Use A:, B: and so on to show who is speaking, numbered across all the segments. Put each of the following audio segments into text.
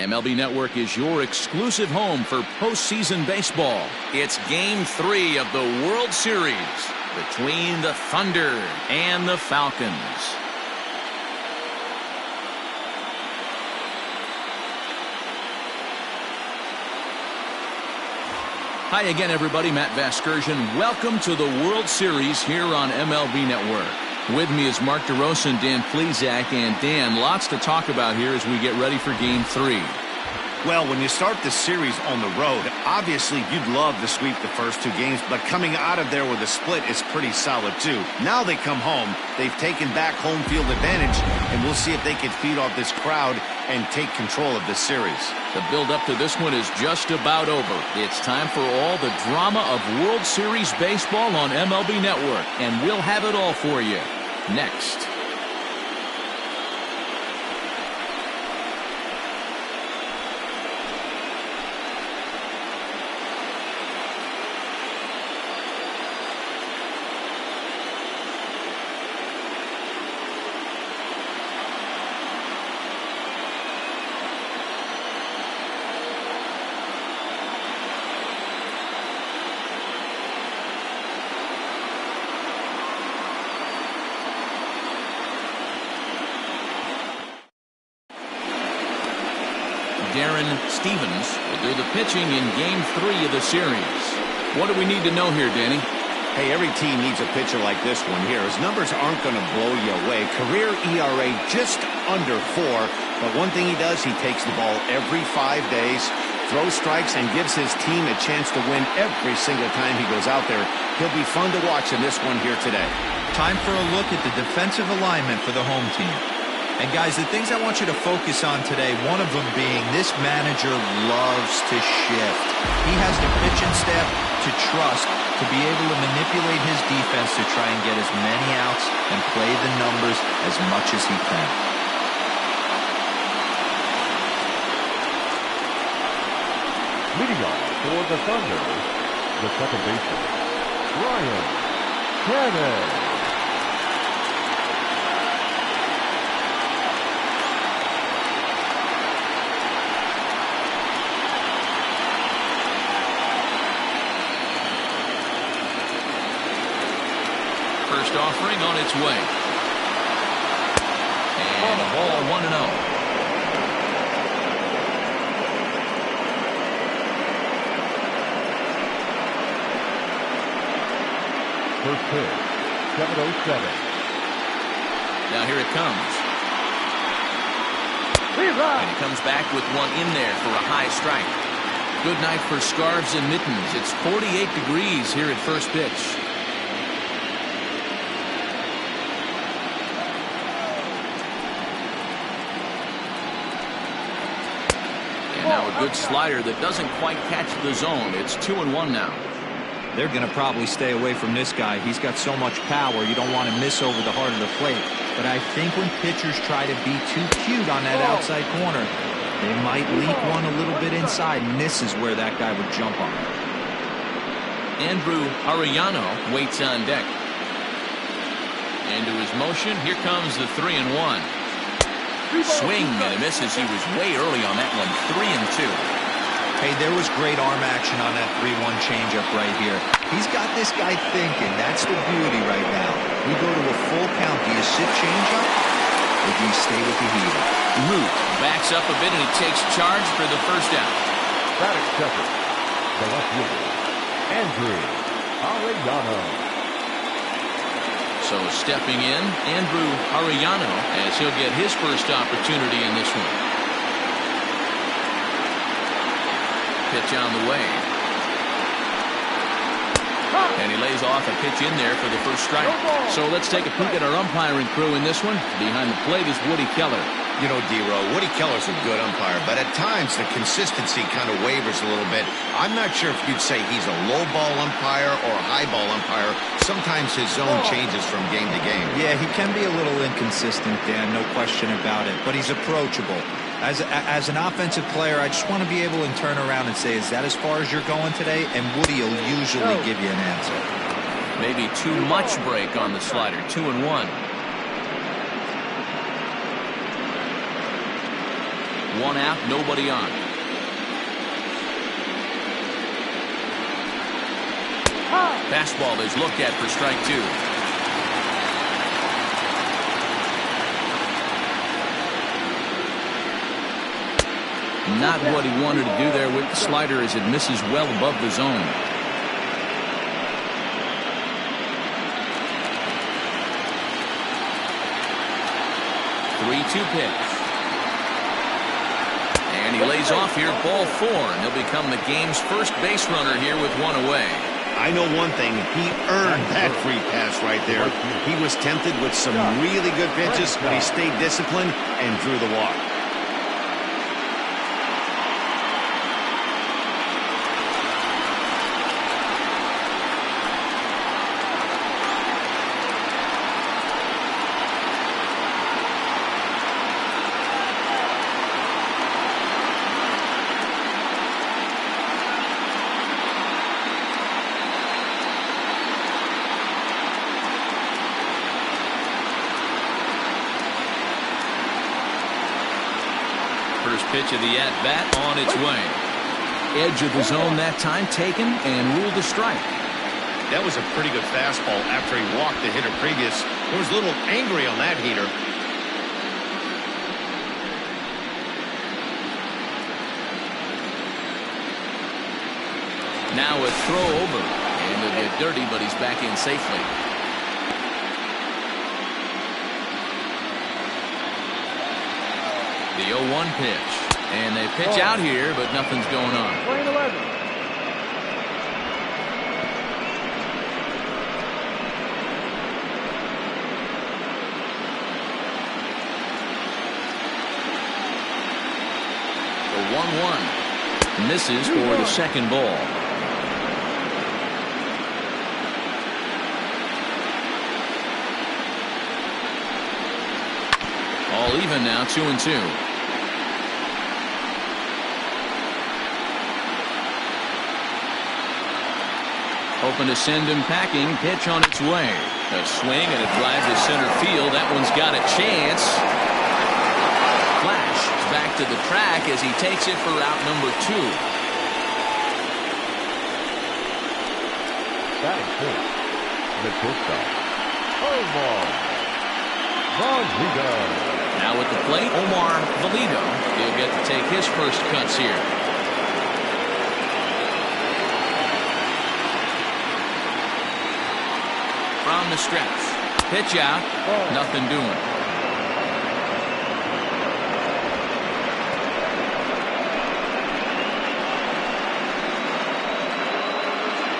A: MLB Network is your exclusive home for postseason baseball. It's Game 3 of the World Series between the Thunder and the Falcons. Hi again, everybody. Matt Vasgersian. Welcome to the World Series here on MLB Network. With me is Mark DeRosa and Dan Plesac. And Dan, lots to talk about here as we get ready for Game 3.
B: Well, when you start the series on the road, obviously you'd love to sweep the first 2 games, but coming out of there with a split is pretty solid too. Now they come home, they've taken back home field advantage, and we'll see if they can feed off this crowd and take control of this series.
A: The build-up to this one is just about over. It's time for all the drama of World Series baseball on MLB Network, and we'll have it all for you next. Darren Stevens will do the pitching in Game 3 of the series. What do we need to know here, Danny?
B: Hey, every team needs a pitcher like this one here. His numbers aren't going to blow you away. Career ERA just under 4. But one thing he does, he takes the ball every 5 days, throws strikes, and gives his team a chance to win every single time he goes out there. He'll be fun to watch in this one here today.
C: Time for a look at the defensive alignment for the home team. And guys, the things I want you to focus on today, one of them being this manager loves to shift. He has the pitching staff to trust to be able to manipulate his defense to try and get as many outs and play the numbers as much as he can.
D: Leading off for the Thunder, the second baseman, Ryan Cannon.
A: First offering on its way. And a ball 1-0.
D: First pitch, 7:07.
A: Now here it comes. And he comes back with one in there for a high strike. Good night for scarves and mittens. It's 48 degrees here at first pitch. Now a good slider that doesn't quite catch the zone. It's 2-1 now.
C: They're going to probably stay away from this guy. He's got so much power, you don't want to miss over the heart of the plate. But I think when pitchers try to be too cute on that outside corner, they might leak one a little bit inside, and this is where that guy would jump on.
A: Andrew Arellano waits on deck. Into his motion, here comes the 3-1. Swing and a miss as he was way early on that one. 3-2.
C: Hey, there was great arm action on that 3-1 changeup right here. He's got this guy thinking. That's the beauty right now. We go to a full count. Do you sit changeup or do you stay with the heater?
A: Root backs up a bit and he takes charge for the first out.
D: Batting second, the left fielder, Andrew Arellano.
A: So stepping in, Andrew Arellano, as he'll get his first opportunity in this one. Pitch on the way. And he lays off a pitch in there for the first strike. So let's take a peek at our umpiring crew in this one. Behind the plate is Woody Keller.
B: You know, D-Row, Woody Keller's a good umpire, but at times the consistency kind of wavers a little bit. I'm not sure if you'd say he's a low ball umpire or a high ball umpire. Sometimes his zone changes from game to game.
C: Yeah, he can be a little inconsistent, Dan, no question about it, but he's approachable. As an offensive player, I just want to be able to turn around and say, is that as far as you're going today? And Woody will usually give you an answer.
A: Maybe too much break on the slider. 2-1. One out, nobody on. Fastball is looked at for strike two. Not what he wanted to do there with the slider as it misses well above the zone. 3-2 pitch. And he lays off here, ball 4, and he'll become the game's first base runner here with one away.
B: I know one thing, he earned that free pass right there. He was tempted with some really good pitches, but he stayed disciplined and drew the walk.
A: First pitch of the at-bat on its way. Edge of the zone that time taken and ruled a strike.
B: That was a pretty good fastball after he walked the hitter previous. He was a little angry on that heater.
A: Now a throw over, and he'll get dirty, but he's back in safely. The 0-1 pitch, and they pitch out here, but nothing's going on.
D: Playing 11.
A: The 1-1 misses for the second ball. All even now, 2-2. Hoping to send him packing. Pitch on its way. A swing and a drive to center field. That one's got a chance. Flash back to the track as he takes it for out number 2.
D: Batting fourth, the shortstop, Omar Valido.
A: Now at the plate, Omar Valido. He'll get to take his first cuts here. From the stretch. Pitch out. Nothing doing.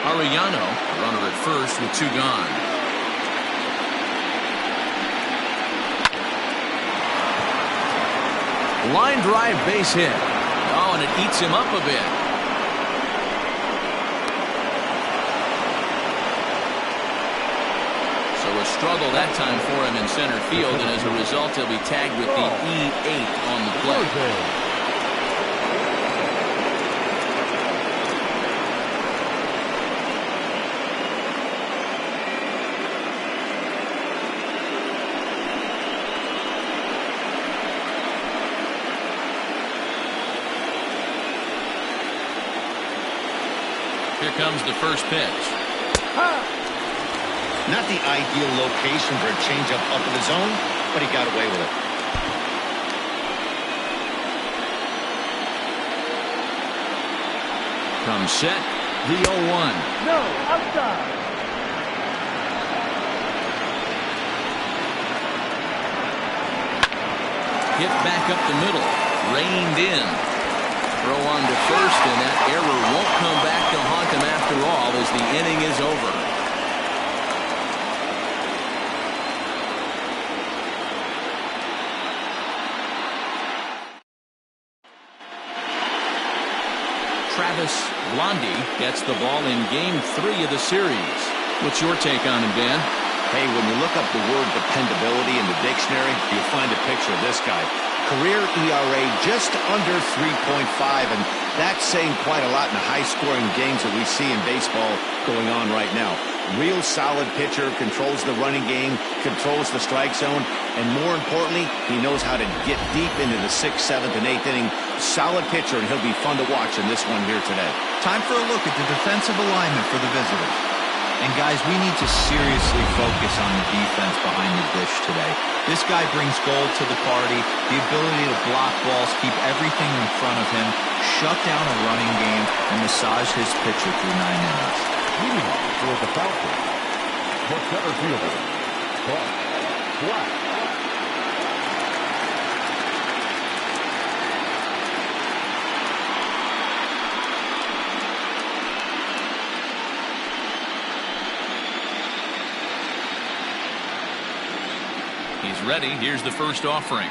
A: Arellano, runner at first with 2 gone. Line drive base hit. Oh, and it eats him up a bit. A struggle that time for him in center field, and as a result he'll be tagged with the E8 on the play. Here comes the first pitch.
B: Not the ideal location for a changeup up in the zone, but he got away with it.
A: Comes set, the 0-1.
D: No, outside.
A: Hit back up the middle, reined in. Throw on to first, and that error won't come back to haunt him after all as the inning is over. Travis Blondie gets the ball in Game 3 of the series. What's your take on him, Dan?
B: Hey, when you look up the word dependability in the dictionary, you'll find a picture of this guy. Career ERA just under 3.5, and that's saying quite a lot in the high-scoring games that we see in baseball going on right now. Real solid pitcher, controls the running game, controls the strike zone, and more importantly, he knows how to get deep into the 6th, 7th, and 8th inning. Solid pitcher, and he'll be fun to watch in this one here today.
C: Time for a look at the defensive alignment for the visitors. And guys, we need to seriously focus on the defense behind the dish today. This guy brings gold to the party, the ability to block balls, keep everything in front of him, shut down a running game, and massage his pitcher through 9 innings.
D: Leading off for the Falcons, the center fielder, Clark Black.
A: He's ready. Here's the first offering.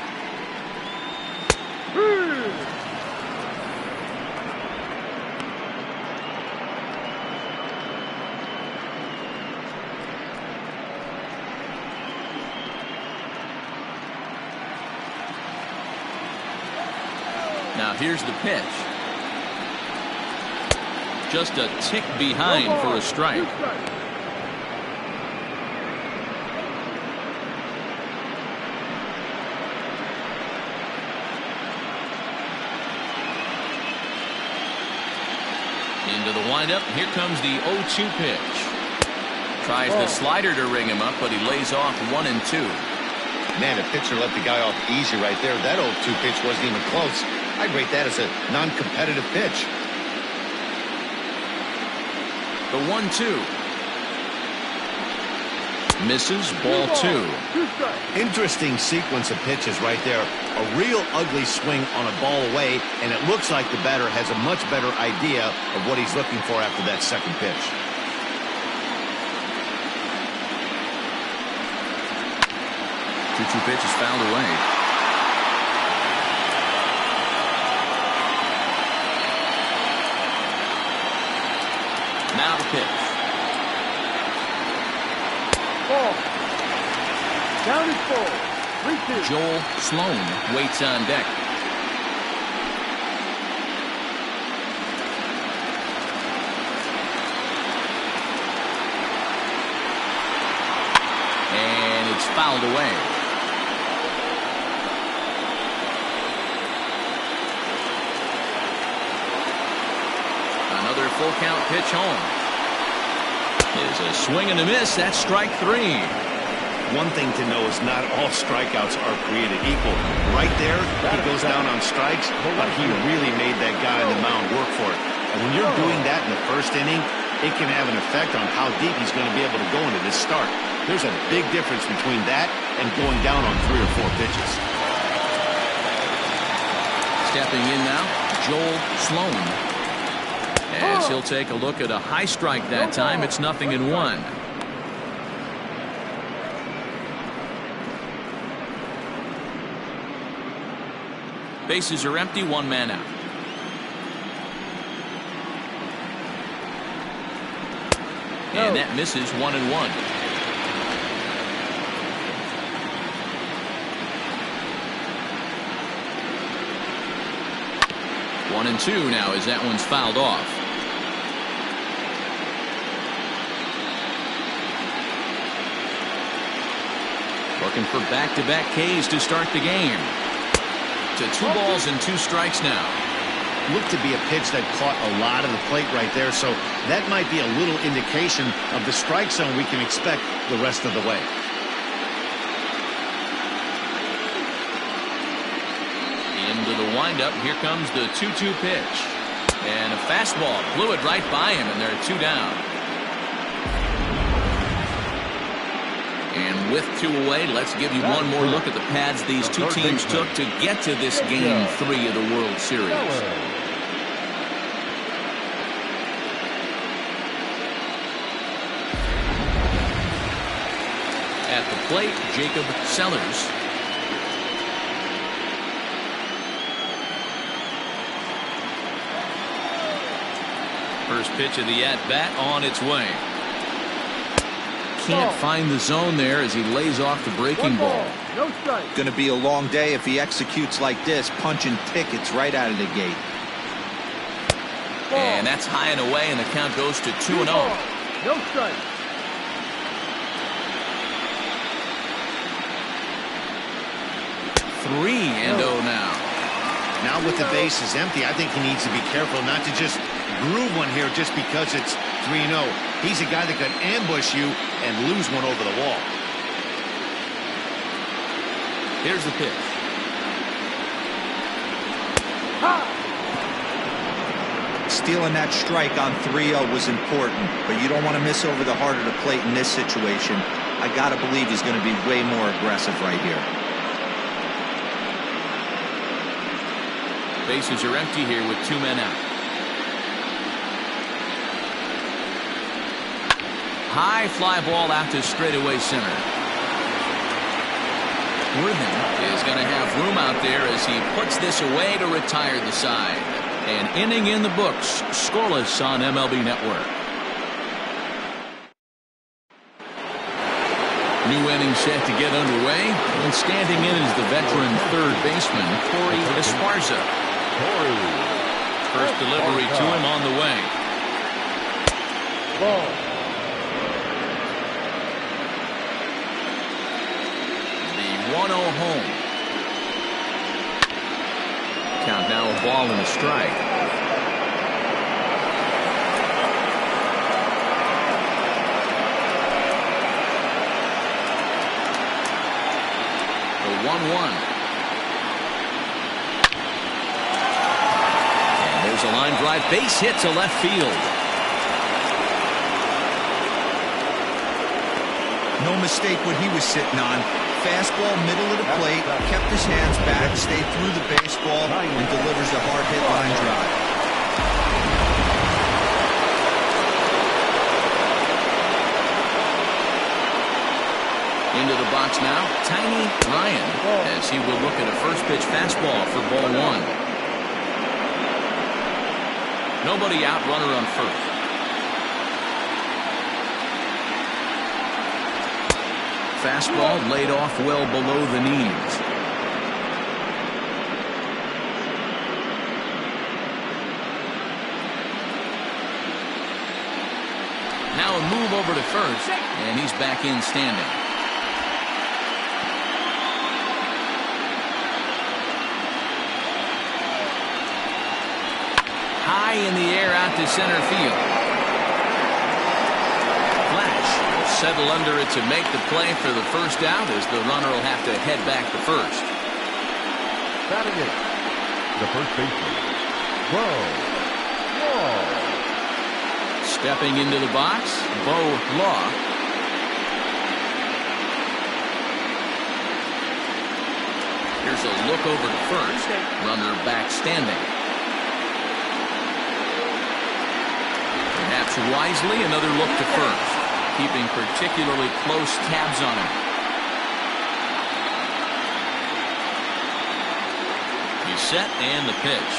A: Now here's the pitch. Just a tick behind for a strike. Into the windup. Here comes the 0-2 pitch. Tries the slider to ring him up, but he lays off 1 and 2.
B: Man, a pitcher let the guy off easy right there. That 0-2 pitch wasn't even close. I'd rate that as a non-competitive pitch.
A: The 1-2. Misses, ball 2.
B: Interesting sequence of pitches right there. A real ugly swing on a ball away, and it looks like the batter has a much better idea of what he's looking for after that second pitch.
A: Two pitch is fouled away. Now the pitch.
D: Ball. Down is full. 3-2.
A: Joel Sloan waits on deck. And it's fouled away. Another full count pitch home. Is a swing and a miss. That's strike 3.
B: One thing to know is not all strikeouts are created equal. Right there, he goes down on strikes, but he really made that guy on the mound work for it. And when you're doing that in the first inning, it can have an effect on how deep he's going to be able to go into this start. There's a big difference between that and going down on 3 or 4 pitches.
A: Stepping in now, Joel Sloan. As he'll take a look at a high strike that time. It's 0-1. Bases are empty, 1 man out. And that misses 1-1. 1-2 now as that one's fouled off. Looking for back-to-back Ks to start the game. To 2 balls and 2 strikes now.
B: Looked to be a pitch that caught a lot of the plate right there, so that might be a little indication of the strike zone we can expect the rest of the way.
A: Into the windup. Here comes the 2-2 pitch. And a fastball blew it right by him, and there are 2 down. And with 2 away, let's give you one more look at the pads these 2 teams took to get to this Game 3 of the World Series. At the plate, Jacob Sellers. First pitch of the at-bat on its way. Can't find the zone there as he lays off the breaking ball.
D: No strike.
C: Going to be a long day if he executes like this, punching tickets right out of the gate.
A: And that's high and away, and the count goes to 2-0.
D: No strike.
A: 3-0 now.
B: Now with the bases empty, I think he needs to be careful not to just groove one here just because it's 3-0. He's a guy that could ambush you and lose one over the wall.
A: Here's the pitch.
C: Stealing that strike on 3-0 was important, but you don't want to miss over the heart of the plate in this situation. I got to believe he's going to be way more aggressive right here.
A: Bases are empty here with 2 men out. High fly ball out to straightaway center. Worthing is going to have room out there as he puts this away to retire the side. An inning in the books, scoreless on MLB Network. New inning set to get underway, and standing in is the veteran third baseman, Corey Esparza. First delivery to him on the way.
D: Ball.
A: The 1-0 home. Count now, a ball and a strike. The 1-1. And there's a line drive. Base hit to left field.
C: No mistake what he was sitting on. Fastball, middle of the plate, kept his hands back, stayed through the baseball, and delivers a hard hit line drive.
A: Into the box now, Tiny Ryan, as he will look at a first pitch fastball for ball 1. Nobody out, runner on first. Fastball laid off well below the knees. Now a move over to first, and he's back in standing. High in the air out to center field. Settle under it to make the play for the first out as the runner will have to head back to first.
D: Batting it, the first baseman, Law.
A: Stepping into the box, Bo Law. Here's a look over to first. Runner back standing. Perhaps wisely, another look to first. Keeping particularly close tabs on him. He's set and the pitch.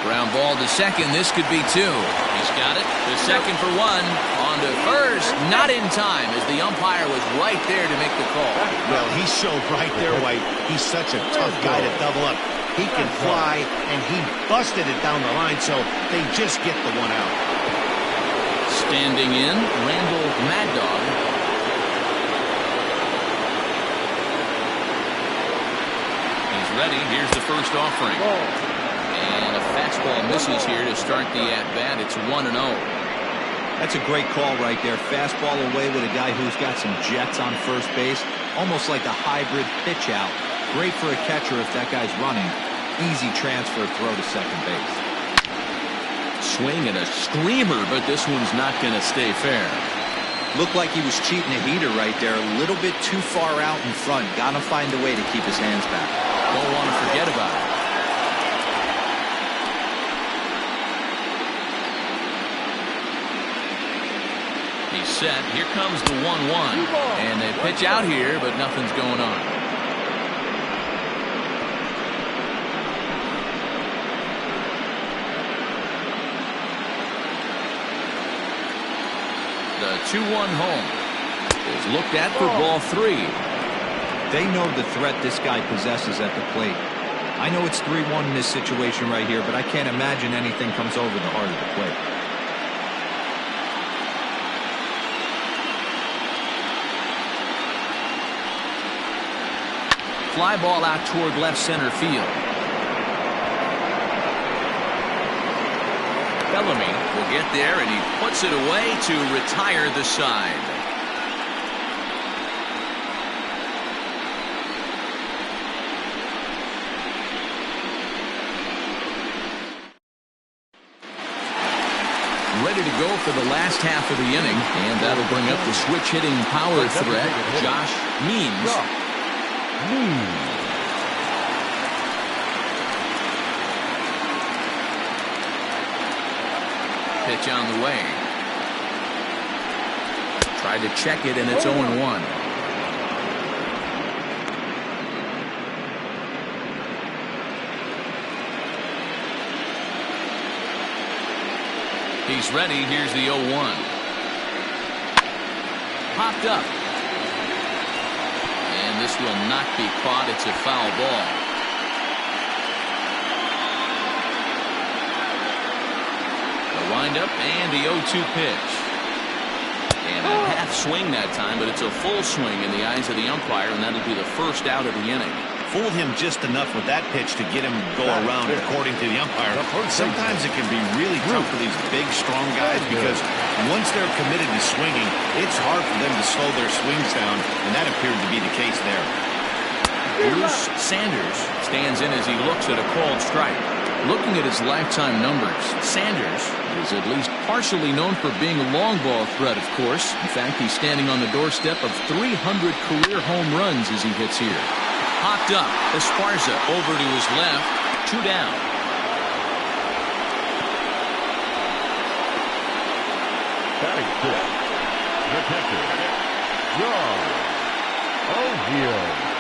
A: Ground ball to second. This could be 2. He's got it. The second for 1. On to first. Not in time as the umpire was right there to make the call.
B: Well, he showed right there why he's such a tough guy to double up. He can fly, and he busted it down the line, so they just get the 1 out.
A: Standing in, Randall Mad Dog. He's ready. Here's the first offering. And a fastball misses here to start the at-bat. It's 1-0.
C: That's a great call right there. Fastball away with a guy who's got some jets on first base. Almost like a hybrid pitch out. Great for a catcher if that guy's running. Easy transfer throw to second base.
A: Swing and a screamer, but this one's not going to stay fair.
C: Looked like he was cheating a heater right there. A little bit too far out in front. Got to find a way to keep his hands back.
A: Don't want to forget about it. He's set. Here comes the 1-1. And they pitch out here, but nothing's going on. The 2-1 home is looked at for ball 3.
C: They know the threat this guy possesses at the plate. I know it's 3-1 in this situation right here, but I can't imagine anything comes over the heart of the plate.
A: Fly ball out toward left center field. Bellamy will get there, and he puts it away to retire the side. Ready to go for the last half of the inning, and that'll bring up the switch-hitting power threat, Josh Means. Pitch on the way. Tried to check it, and it's 0-1. He's ready. Here's the 0-1. Popped up. And this will not be caught. It's a foul ball. The windup and the 0-2 pitch. And a half swing that time, but it's a full swing in the eyes of the umpire, and that'll be the first out of the inning.
B: Fooled him just enough with that pitch to get him to go around, according to the umpire. Sometimes it can be really tough for these big, strong guys because once they're committed to swinging, it's hard for them to slow their swings down, and that appeared to be the case there.
A: Bruce Sanders stands in as he looks at a called strike. Looking at his lifetime numbers, Sanders is at least partially known for being a long ball threat, of course. In fact, he's standing on the doorstep of 300 career home runs as he hits here. Popped up. Esparza over to his left. 2 down.
D: Batting fifth, the catcher, John O'Neill.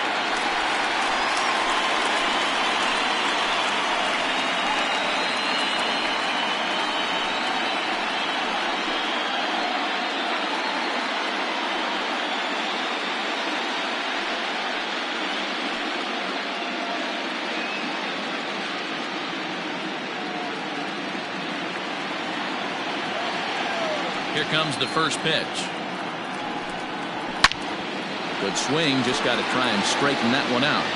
A: Here comes the first pitch. Good swing. Just got to try and straighten that one out.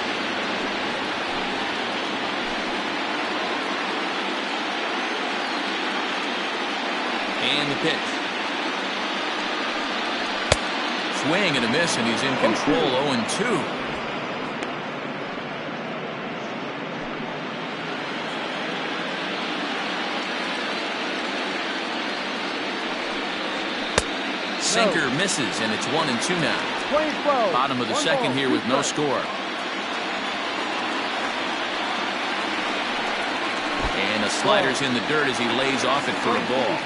A: And the pitch. Swing and a miss, and he's in control. 0-2. Sinker misses, and it's 1-2 now. Bottom of the second here with no score. And the slider's in the dirt as he lays off it for a ball.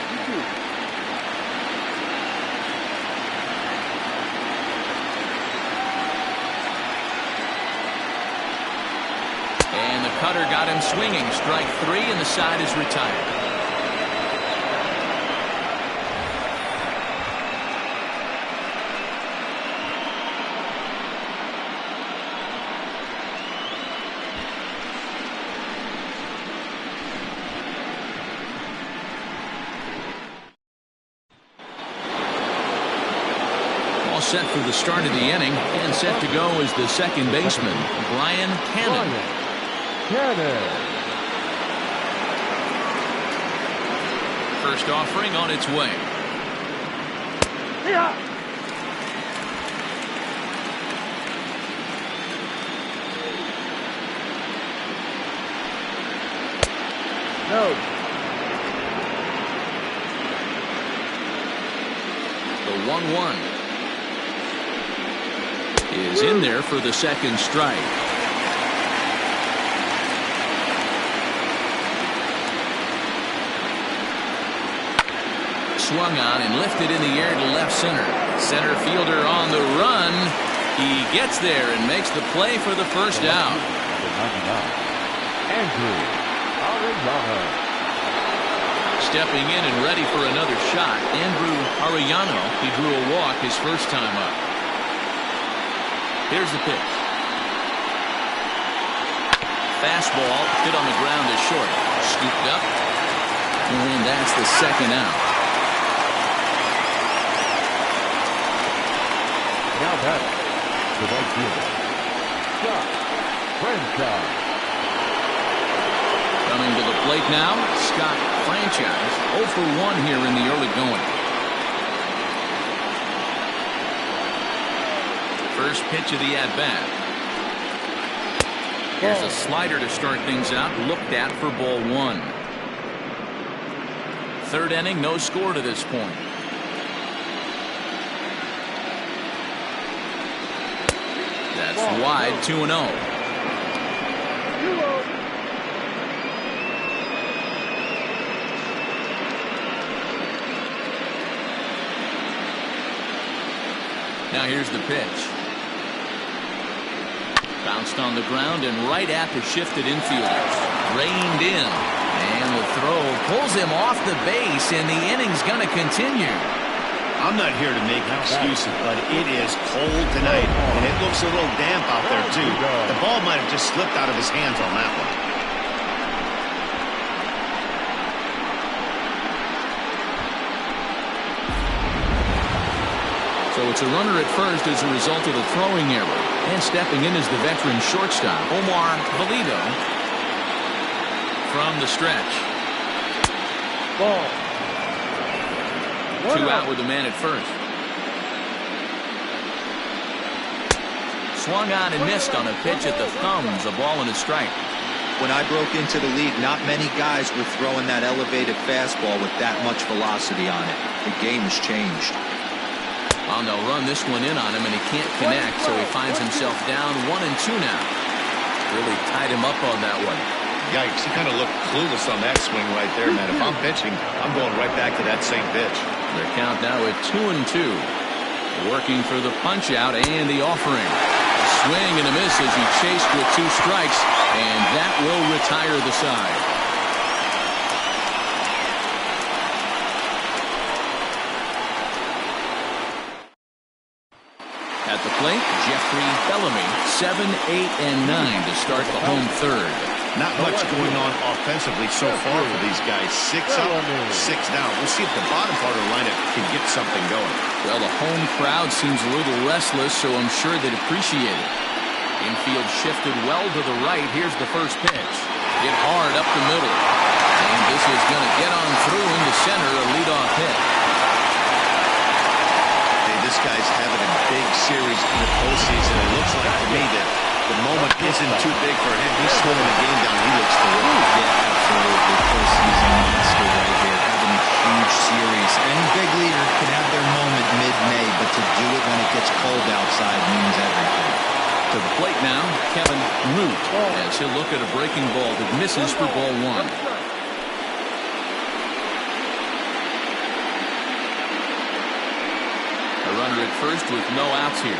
A: And the cutter got him swinging. Strike 3, and the side is retired. Set for the start of the inning, and set to go is the second baseman, Brian Cannon. First offering on its way.
D: No.
A: The 1-1. Is in there for the second strike. Swung on and lifted in the air to left center. Center fielder on the run. He gets there and makes the play for the first out. Stepping in and ready for another shot, Andrew Arellano. He drew a walk his first time up. Here's the pitch. Fastball hit on the ground to short. Scooped up. And that's the second out.
D: Now back to right fielder, Josh Franchise.
A: Coming to the plate now, Scott Franchise. 0 for 1 here in the early going. First pitch of the at-bat. Here's a slider to start things out, looked at for ball 1. Third inning, no score to this point. That's wide, 2-0. Now here's the pitch. Bounced on the ground and right at the shifted infielders. Reined in. And the throw pulls him off the base, and the inning's going to continue.
B: I'm not here to make excuses, but it is cold tonight, and it looks a little damp out there, too. The ball might have just slipped out of his hands on that one.
A: So it's a runner at first as a result of the throwing error. And stepping in is the veteran shortstop, Omar Valido, from the stretch.
D: Ball.
A: 2 out with the man at first. Swung on and missed on a pitch at the thumbs. A ball and a strike.
C: When I broke into the league, not many guys were throwing that elevated fastball with that much velocity on it. The game has changed.
A: Oh, they'll run this one in on him, and he can't connect, so he finds himself down 1-2 now. Really tied him up on that one.
B: Yikes, he kind of looked clueless on that swing right there, man. If I'm pitching, I'm going right back to that same pitch.
A: Their count now at 2-2. Working for the punch out and the offering. Swing and a miss as he chased with 2 strikes, and that will retire the side. At the plate, Jeffrey Bellamy, 7, 8, and 9 to start the home third.
B: Not much going on offensively so far for these guys. 6 up, 6 down. We'll see if the bottom part of the lineup can get something going.
A: Well, the home crowd seems a little restless, so I'm sure they'd appreciate it. Infield shifted well to the right. Here's the first pitch. Hit hard up the middle. And this is going to get on through into center, a leadoff hit.
B: This guy's having a big series in the postseason. It looks like to me that the moment isn't too big for him. He's slowing the game down. He looks terrific.
C: Yeah, absolutely. Postseason monster right here. Having a huge series. Any big leader can have their moment mid-May, but to do it when it gets cold outside means everything.
A: To the plate now, Kevin Root, as he'll look at a breaking ball that misses for ball 1. A runner at first with no outs here.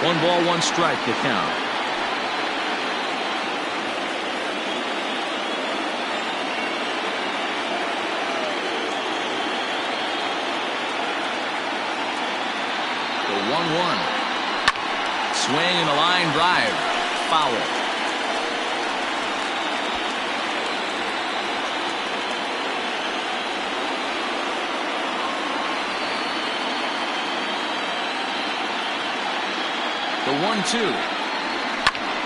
A: One ball, one strike to count. The 1-1. Swing and a line drive. Foul. The 1-2.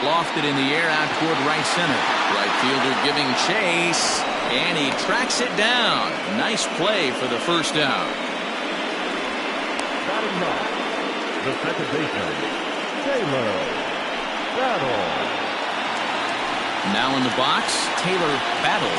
A: Lofted in the air out toward right center. Right fielder giving chase, and he tracks it down. Nice play for the first out.
D: Batting up, the second baseman, Taylor Battle.
A: Now in the box, Taylor Battle.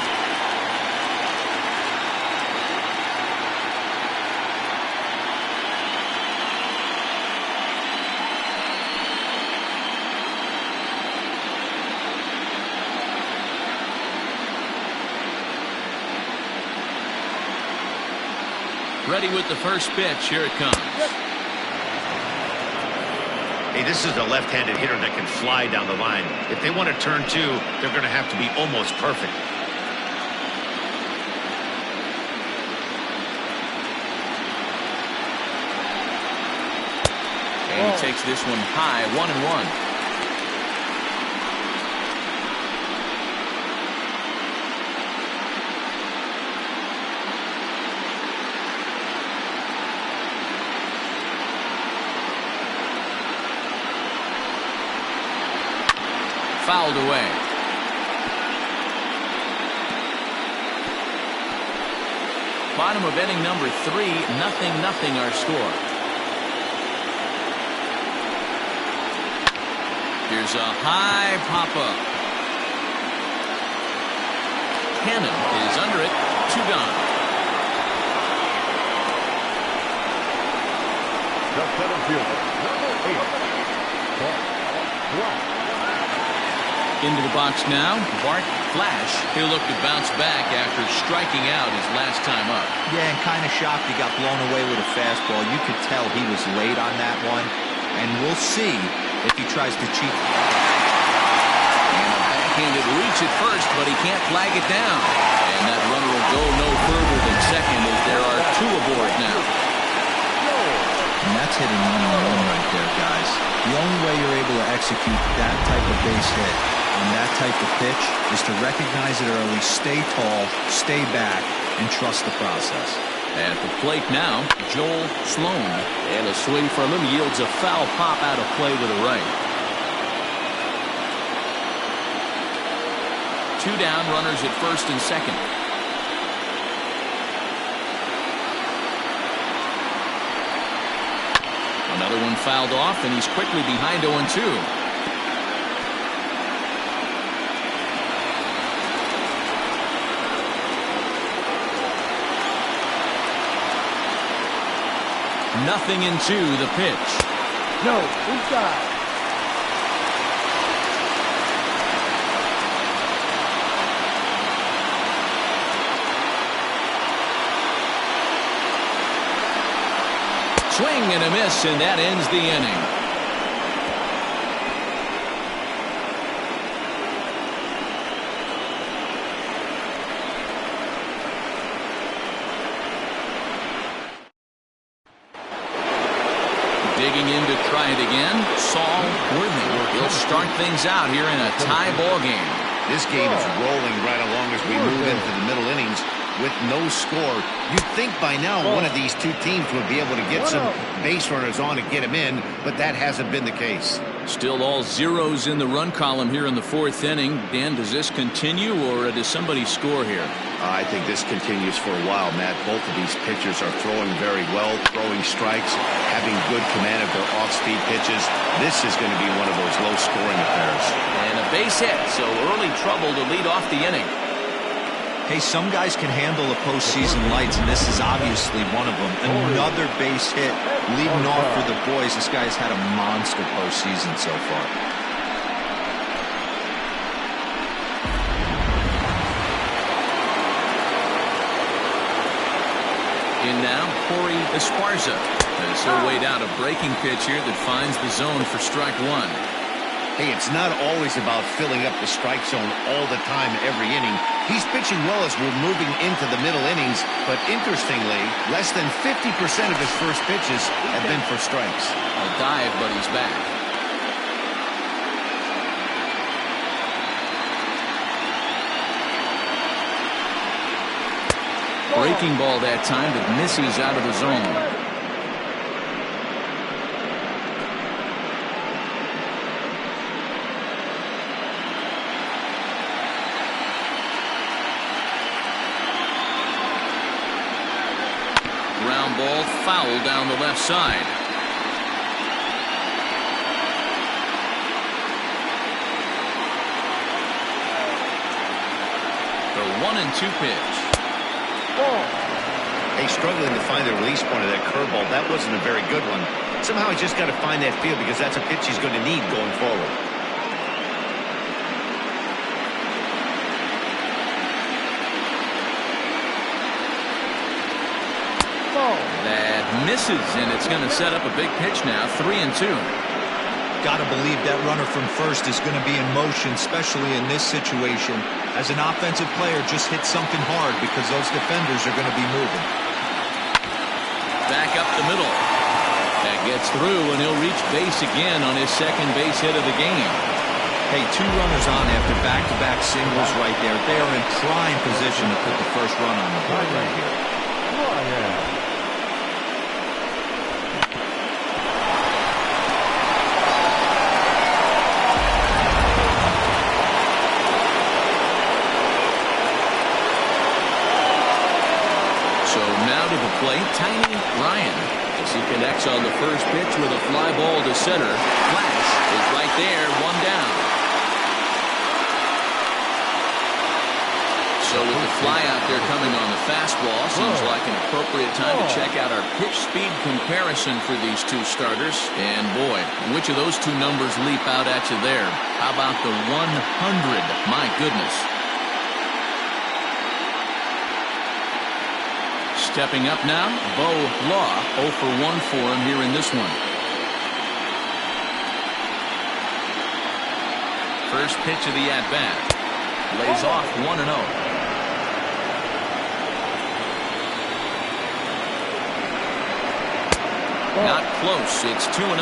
A: Ready with the first pitch. Here it comes.
B: Hey, this is a left-handed hitter that can fly down the line. If they want to turn 2, they're going to have to be almost perfect.
A: And he takes this one high, 1-1. fouled away. Bottom of inning number 3, 0-0 our score. Here's a high pop-up. Cannon is under it. 2 gone.
D: The center fielder, number 8,
A: Into the box now, Bart Flash. He'll look to bounce back after striking out his last time up.
C: Yeah, and kind of shocked he got blown away with a fastball. You could tell he was late on that one. And we'll see if he tries to cheat.
A: And a backhanded reach at first, but he can't flag it down. And that runner will go no further than second as there are 2 aboard now.
C: And that's hitting 1-on-1 right there, guys. The only way you're able to execute that type of base hit on that type of pitch is to recognize it early, stay tall, stay back, and trust the process.
A: At the plate now, Joel Sloan. And a swing from him yields a foul pop out of play to the right. 2 down, runners at first and second. Another one fouled off, and he's quickly behind 0-2. Nothing into the pitch.
D: No, inside.
A: Swing and a miss, and that ends the inning. Digging in to try it again, Saul Worthing. He'll start things out here in a tie ball game.
B: This game is rolling right along as we move into the middle innings with no score. You'd think by now one of these 2 teams would be able to get some base runners on and get them in, but that hasn't been the case.
A: Still all zeros in the run column here in the 4th inning. Dan, does this continue, or does somebody score here?
B: I think this continues for a while, Matt. Both of these pitchers are throwing very well, throwing strikes, having good command of their off-speed pitches. This is going to be one of those low-scoring affairs.
A: And a base hit, so early trouble to lead off the inning.
C: Hey, some guys can handle the postseason lights, and this is obviously one of them. Another base hit leading off for the boys. This guy's had a monster postseason so far.
A: In now, Corey Esparza. As he'll wait out a breaking pitch here that finds the zone for strike 1.
B: Hey, it's not always about filling up the strike zone all the time every inning. He's pitching well as we're moving into the middle innings, but interestingly, less than 50% of his first pitches have been for strikes.
A: A dive, but he's back. Breaking ball that time that misses out of the zone. Ground ball foul down the left side. The 1-2 pitch.
B: Hey, struggling to find the release point of that curveball. That wasn't a very good one. Somehow he's just got to find that feel because that's a pitch he's going to need going forward.
A: That misses, and it's going to set up a big pitch now. 3-2.
C: Got to believe that runner from first is going to be in motion, especially in this situation. As an offensive player, just hit something hard because those defenders are going to be moving.
A: Back up the middle. That gets through, and he'll reach base again on his second base hit of the game.
C: Hey, 2 runners on after back-to-back singles right there. They are in prime position to put the first run on the board right here.
A: Tiny Ryan as he connects on the first pitch with a fly ball to center. Flash is right there, one down. So with the fly out there coming on the fastball, seems like an appropriate time to check out our pitch speed comparison for these two starters. And boy, which of those two numbers leap out at you there? How about the 100? My goodness. Stepping up now, Bo Law, 0 for 1 for him here in this one. First pitch of the at-bat. Lays off 1-0. Not close. It's 2-0.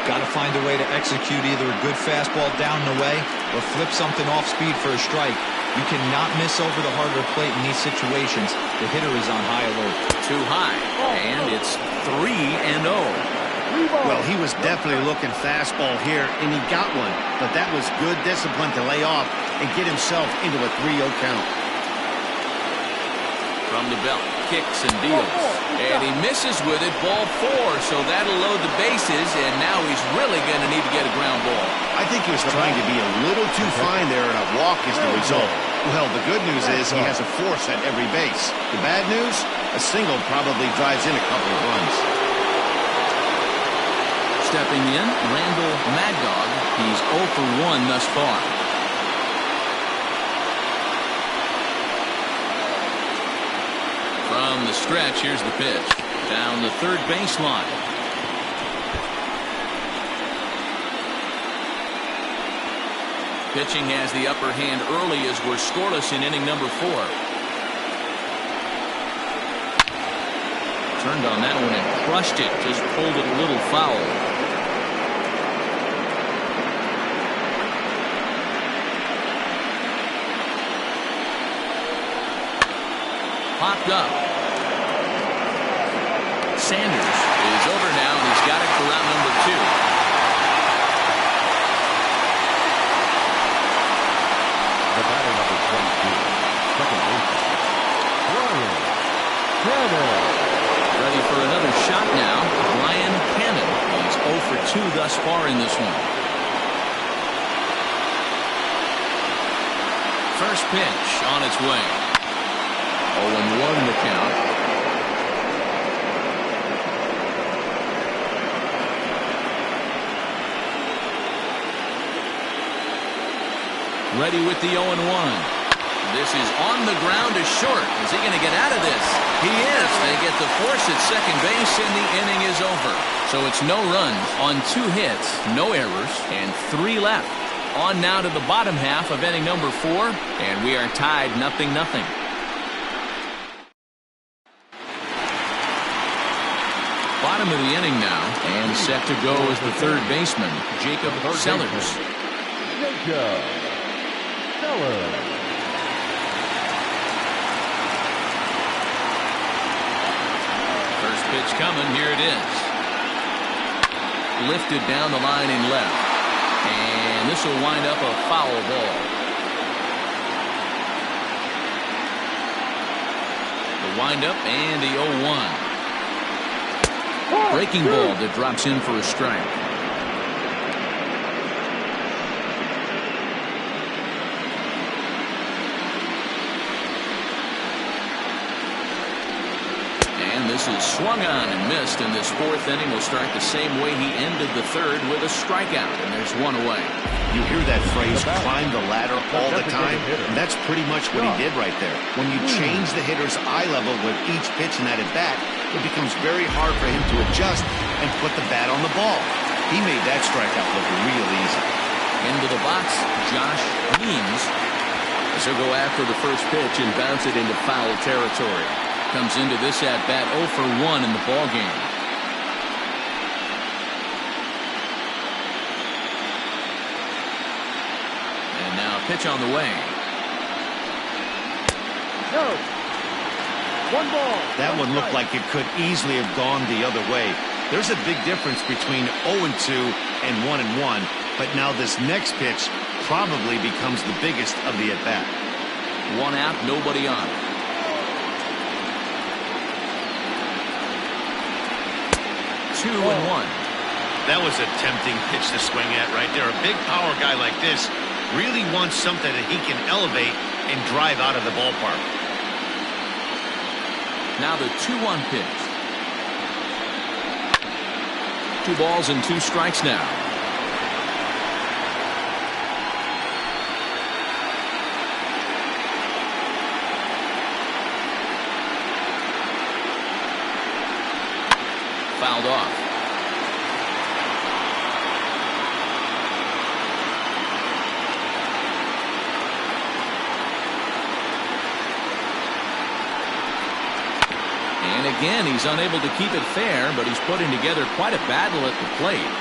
C: Got to find a way to execute either a good fastball down and away or flip something off speed for a strike. You cannot miss over the hard plate in these situations. The hitter is on high alert.
A: Too high, and it's 3-0.
B: Well, he was definitely looking fastball here, and he got one. But that was good discipline to lay off and get himself into a 3-0 count.
A: From the belt, kicks and deals. And he misses with it, ball 4, so that'll load the bases, and now he's really going to need to get a ground ball.
B: I think he was trying to be a little too fine there, and a walk is the result. Well, the good news is he has a force at every base. The bad news, a single probably drives in a couple of runs.
A: Stepping in, Randall Mad Dog. He's 0 for 1 thus far. From the stretch, here's the pitch. Down the third baseline. Pitching has the upper hand early as we're scoreless in inning number 4. Turned on that one and crushed it. Just pulled it a little foul. Popped up. Sanders is over now, and he's got it for round number 2.
D: The batter number 22, second baseman, Brian Cannon.
A: Ready for another shot now. Brian Cannon. He's 0 for 2 thus far in this one. First pitch on its way. 0-1 the count. Ready with the 0-1. This is on the ground to short. Is he going to get out of this? He is. They get the force at second base, and the inning is over. So it's no runs on 2 hits, no errors, and 3 left. On now to the bottom half of inning number 4, and we are tied 0-0. Bottom of the inning now, and set to go is the third baseman, Jacob Sellers.
D: Jacob Sellers.
A: First pitch coming, here it is. Lifted down the line in left. And this will wind up a foul ball. The windup and the 0-1. Breaking ball that drops in for a strike. And this is swung on and missed, and this 4th inning will start the same way he ended the 3rd with a strikeout, and there's 1 away.
B: You hear that phrase, climb the ladder all the time, and that's pretty much what he did right there. When you change the hitter's eye level with each pitch in that at-bat, it becomes very hard for him to adjust and put the bat on the ball. He made that strikeout look real easy.
A: Into the box, Josh Means. As he'll go after the first pitch and bounce it into foul territory. Comes into this at-bat 0 for 1 in the ballgame. And now pitch on the way.
D: No. 1 ball.
B: That one looked like it could easily have gone the other way. There's a big difference between 0-2 and 1-1, but now this next pitch probably becomes the biggest of the at-bat. 1 out, nobody on.
A: 2-1.
B: That was a tempting pitch to swing at right there. A big power guy like this really wants something that he can elevate and drive out of the ballpark.
A: Now the 2-1 pitch. 2 balls and 2 strikes now. Fouled off. And again, he's unable to keep it fair, but he's putting together quite a battle at the plate.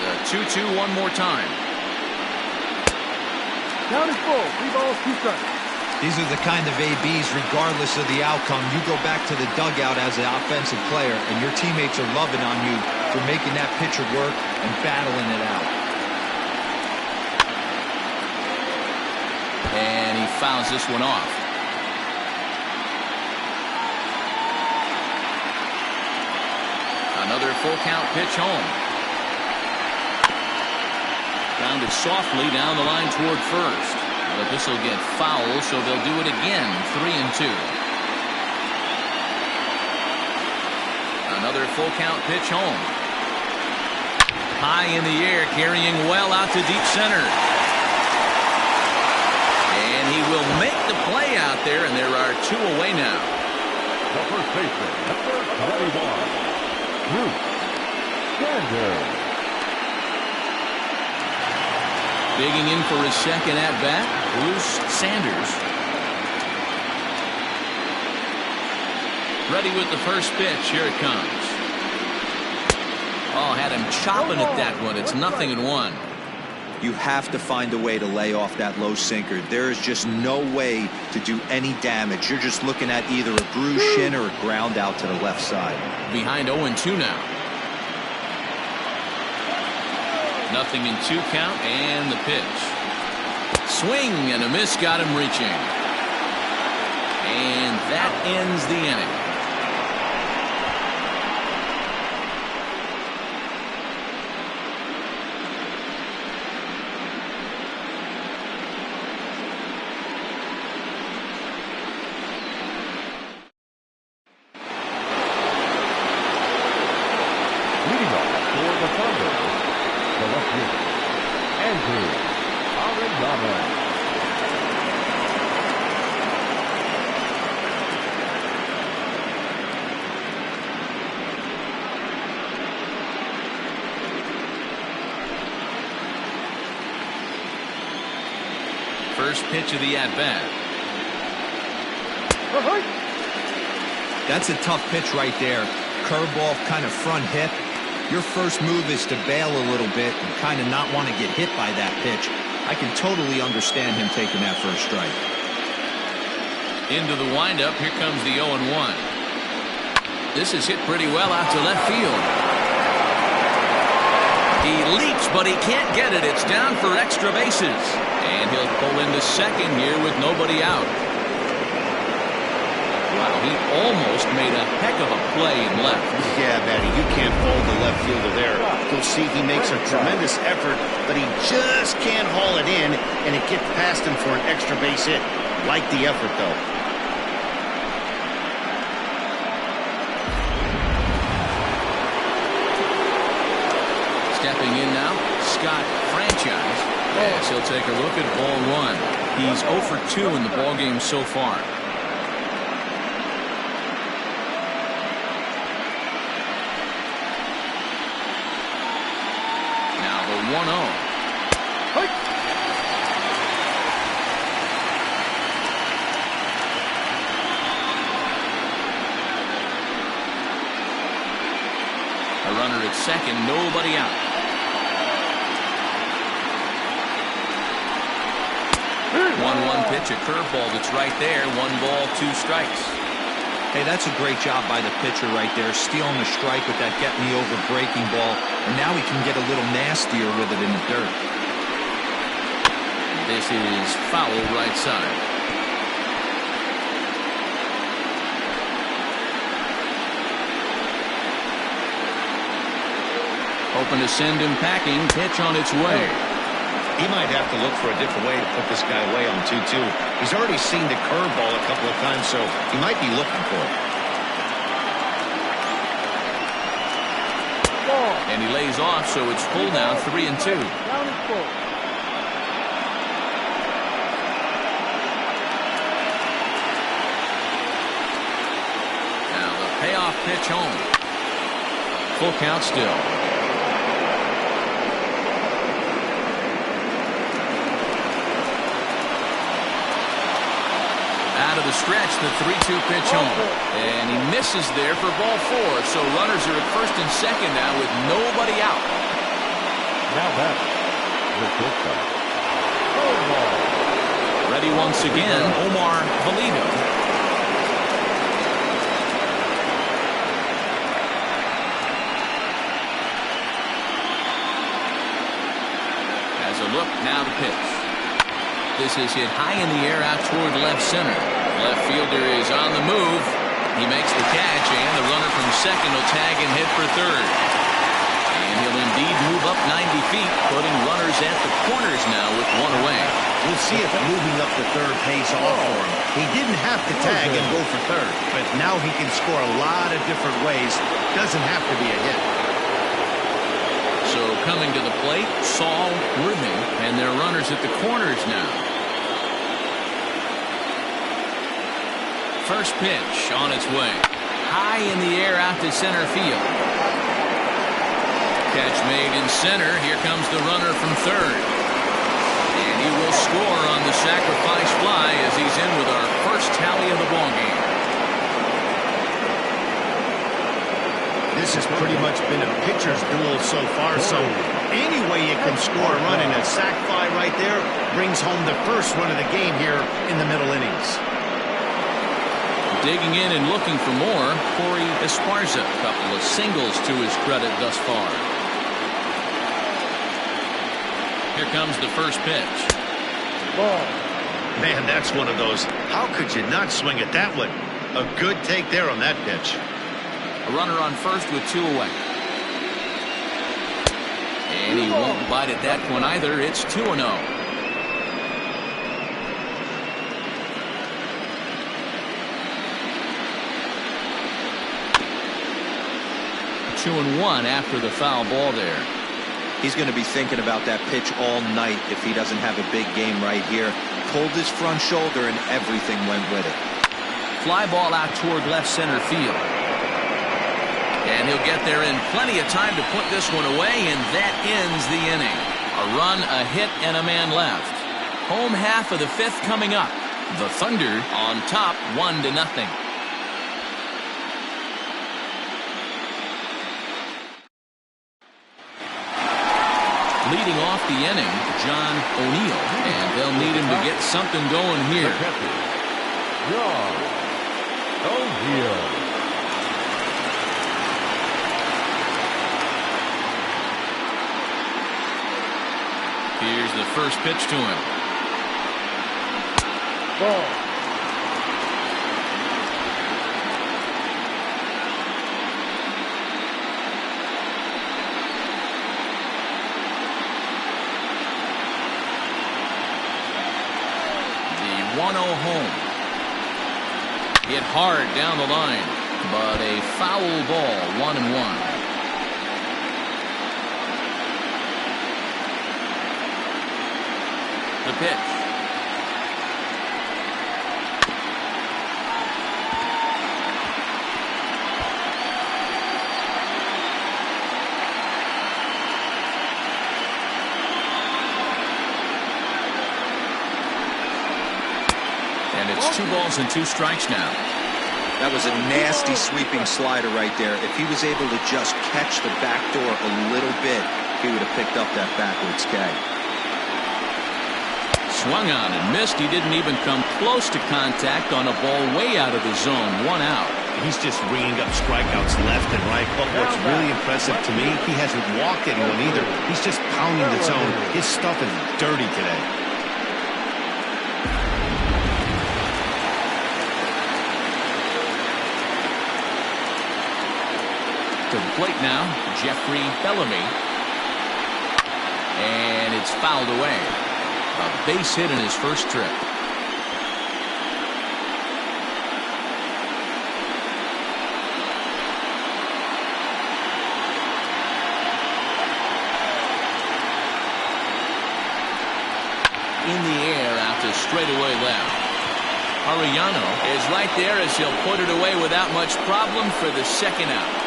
A: The 2-2 one more time.
D: Count is full. 3 balls, 2 strikes.
C: These are the kind of ABs, regardless of the outcome. You go back to the dugout as an offensive player, and your teammates are loving on you for making that pitcher work and battling it out.
A: And he fouls this one off. Another full count pitch home. Grounded softly down the line toward first. But this will get foul, so they'll do it again. 3-2. Another full count pitch home. High in the air, carrying well out to deep center. And he will make the play out there, and there are 2 away now.
D: The first baseman, number 21, Xanadu.
A: Digging in for his second at-bat, Bruce Sanders. Ready with the first pitch. Here it comes. Oh, had him chopping at that one. It's 0-1.
C: You have to find a way to lay off that low sinker. There is just no way to do any damage. You're just looking at either a bruised shin or a ground out to the left side.
A: Behind 0-2 now. 0-2 count, and the pitch. Swing and a miss, got him reaching. And that ends the inning.
D: Leading off for the Thunder, the left fielder, Xanadu.
A: First pitch of the at-bat.
C: That's a tough pitch right there. Curveball, kind of front hip. Your first move is to bail a little bit and kind of not want to get hit by that pitch. I can totally understand him taking that first strike.
A: Into the windup. Here comes the 0-1. This is hit pretty well out to left field. He leaps, but he can't get it. It's down for extra bases. And he'll pull into second here with nobody out. Wow, he almost made a heck of a play in left.
B: Yeah, Matty, you can't hold the left fielder there. You'll see he makes a tremendous effort, but he just can't haul it in, and it gets past him for an extra base hit. Like the effort, though.
A: Stepping in now, Scott Franchise. Yes, he'll take a look at ball 1. He's 0 for 2 in the ballgame so far. Now the 1-0. A runner at second, nobody out. 1-1 pitch, a curveball that's right there. 1 ball, 2 strikes.
C: Hey, that's a great job by the pitcher right there, stealing a strike with that get-me-over breaking ball, and now he can get a little nastier with it in the dirt.
A: This is foul right side. Hoping to send him packing. Pitch on its way.
B: He might have to look for a different way to put this guy away on 2-2. He's already seen the curveball a couple of times, so he might be looking for it.
A: And he lays off, so it's full now, 3-2. Now the payoff pitch home. Full count still. Out of the stretch, the 3-2 pitch home. And he misses there for ball 4. So runners are at first and second now with nobody out.
D: Now back, the pitcher.
A: Ready once again, Omar Valido. As a look, now the pitch. This is hit high in the air out toward left center. Left fielder is on the move. He makes the catch, and the runner from second will tag and hit for third. And he'll indeed move up 90 feet, putting runners at the corners now with one away.
B: We'll see if moving up the third pays off for him. He didn't have to tag and go for third, but now he can score a lot of different ways. Doesn't have to be a hit.
A: So coming to the plate, Saul, Worthing, and their runners at the corners now. First pitch on its way. High in the air out to center field. Catch made in center. Here comes the runner from third. And he will score on the sacrifice fly as he's in with our first tally of the ballgame.
B: This has pretty much been a pitcher's duel so far, so any way you can score a run in a sac fly right there brings home the first run of the game here in the middle innings.
A: Digging in and looking for more, Corey Esparza. A couple of singles to his credit thus far. Here comes the first pitch.
B: Man, that's one of those. How could you not swing at that one? A good take there on that pitch.
A: A runner on first with two away. And he won't bite at that one either. It's 2-0. Two and one after the foul ball there.
C: He's going to be thinking about that pitch all night if he doesn't have a big game right here. Pulled his front shoulder and everything went with it.
A: Fly ball out toward left center field. And he'll get there in plenty of time to put this one away, and that ends the inning. A run, a hit, and a man left. Home half of the fifth coming up. The Thunder on top 1-0. Leading off the inning, John O'Neill, and they'll need him to get something going here.
D: John O'Neill.
A: Here's the first pitch to him.
D: Ball.
A: The 1-0 home. Hit hard down the line, but a foul ball, 1-1. The pitch. And it's 2 balls and 2 strikes now.
C: That was a nasty sweeping slider right there. If he was able to just catch the back door a little bit, he would have picked up that backwards K.
A: Swung on and missed. He didn't even come close to contact on a ball way out of the zone. 1 out.
B: He's just ringing up strikeouts left and right. But what's really impressive to me, he hasn't walked anyone either. He's just pounding the zone. His stuff is dirty today.
A: to the plate now, Jeffrey Bellamy. And it's fouled away. A base hit in his first trip. In the air out to straightaway left. Arellano is right there as he'll put it away without much problem for the second out.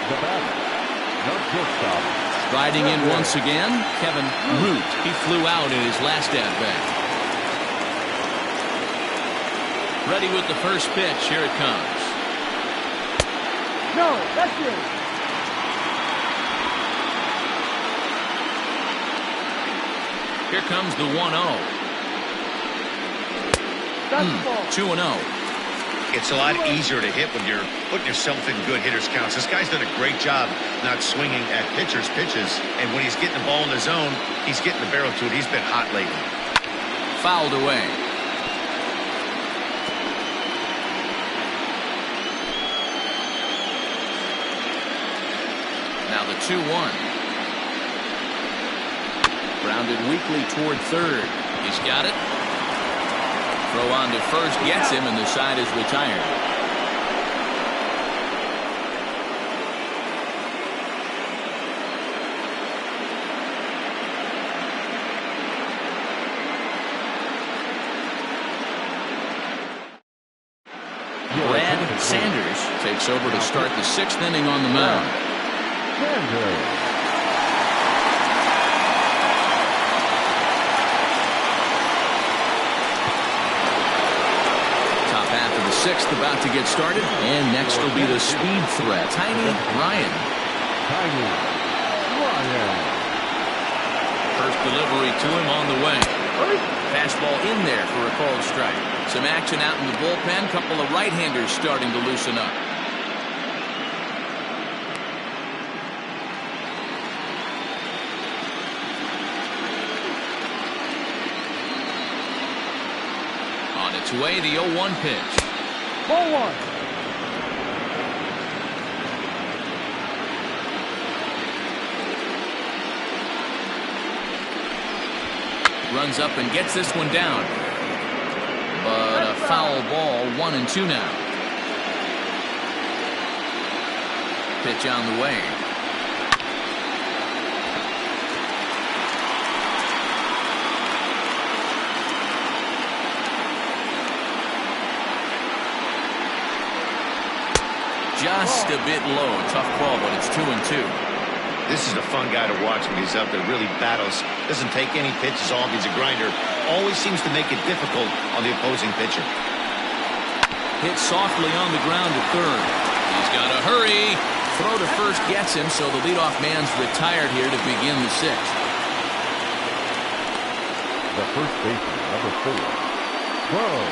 D: The batter, the shortstop.
A: Striding in once again, Kevin Root. He flew out in his last at-bat. Ready with the first pitch. Here it comes.
E: No, that's it.
A: Here comes the 1-0. 2-0.
B: It's a lot easier to hit when you're putting yourself in good hitters counts. This guy's done a great job not swinging at pitchers' pitches. And when he's getting the ball in the zone, he's getting the barrel to it. He's been hot lately.
A: Fouled away. Now the 2-1. Grounded weakly toward third. He's got it. Throw on to first gets him, and the side is retired. Brad Sanders takes over to start the 6th inning on the mound. Sixth about to get started, and next will be the speed threat, Tiny Ryan. First delivery to him on the way. Fastball in there for a called strike. Some action out in the bullpen. Couple of right-handers starting to loosen up. On its way, the 0-1 pitch.
E: Ball one.
A: Runs up and gets this one down. But a foul ball, 1-2 now. Pitch on the way. Just a bit low. Tough call, but it's 2-2.
B: This is a fun guy to watch when he's up there. Really battles. Doesn't take any pitches off. He's a grinder. Always seems to make it difficult on the opposing pitcher.
A: Hit softly on the ground to third. He's got to hurry. Throw to first gets him, so the leadoff man's retired here to begin the 6th.
D: The first baseman, number 4. Whoa.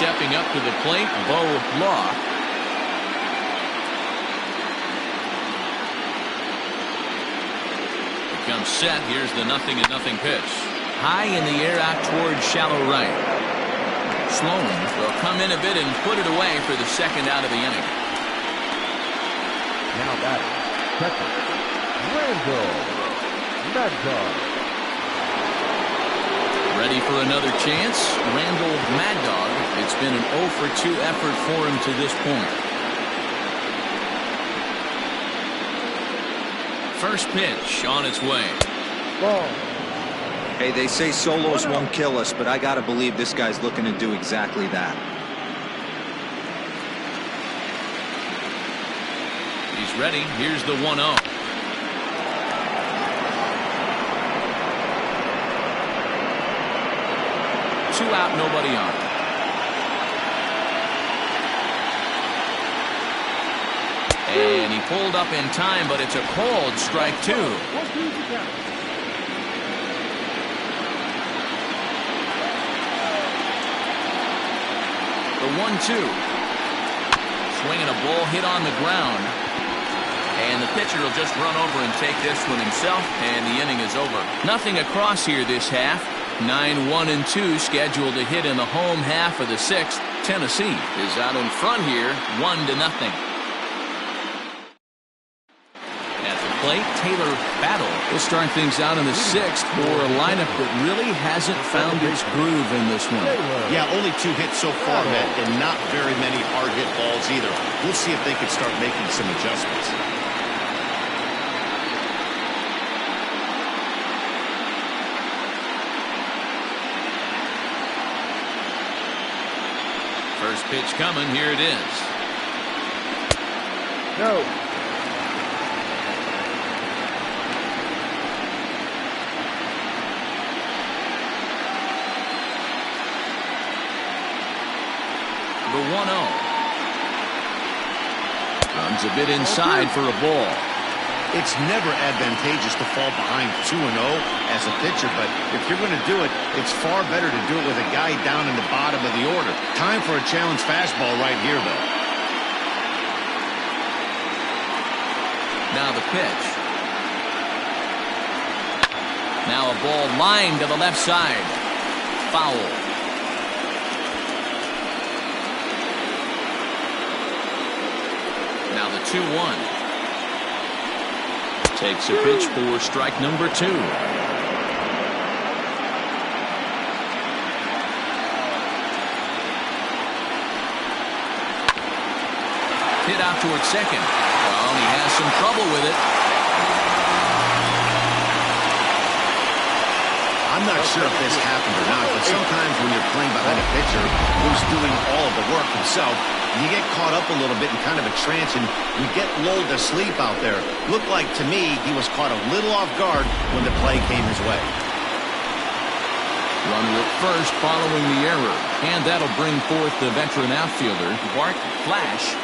A: Stepping up to the plate, Bo Law. Becomes set. Here's the 0-0 pitch. High in the air out towards shallow right. Sloan will come in a bit and put it away for the second out of the inning.
D: Now batting, second, Randall Mad
A: Ready for another chance. Randall Mad Dog. It's been an 0-for-2 effort for him to this point. First pitch on its way.
E: Ball.
C: Hey, they say solos won't kill us, but I gotta believe this guy's looking to do exactly that.
A: He's ready. Here's the 1-0. Two out, nobody on. And he pulled up in time, but it's a called strike 2. The 1-2. Swinging a ball hit on the ground. And the pitcher will just run over and take this one himself, and the inning is over. Nothing across here this half. 9-1-2 scheduled to hit in the home half of the sixth. Tennessee is out in front here, 1-0. At the plate, Taylor Battle will start things out in the sixth for a lineup that really hasn't found its groove in this one.
B: Yeah, only 2 hits so far, Matt, and not very many hard hit balls either. We'll see if they can start making some adjustments.
A: First pitch coming. Here it is.
E: No.
A: The 1-0. Comes a bit inside for a ball.
B: It's never advantageous to fall behind 2-0 as a pitcher, but if you're going to do it, it's far better to do it with a guy down in the bottom of the order. Time for a challenge fastball right here, though.
A: Now the pitch. Now a ball lined to the left side. Foul. Now the 2-1. Takes a pitch for strike number 2. Hit out towards second. Well, he has some trouble with it.
B: I'm not sure if this happened or not, but sometimes when you're playing behind a pitcher who's doing all of the work himself, you get caught up a little bit in kind of a trance and you get lulled to sleep out there. Looked like to me he was caught a little off guard when the play came his way.
A: Runner at first following the error, and that'll bring forth the veteran outfielder, Bart Flash.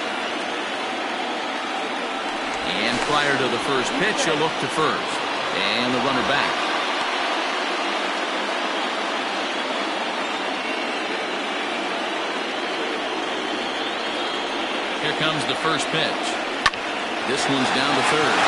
A: And prior to the first pitch, he'll look to first. And the runner back. Here comes the first pitch. This one's down to third.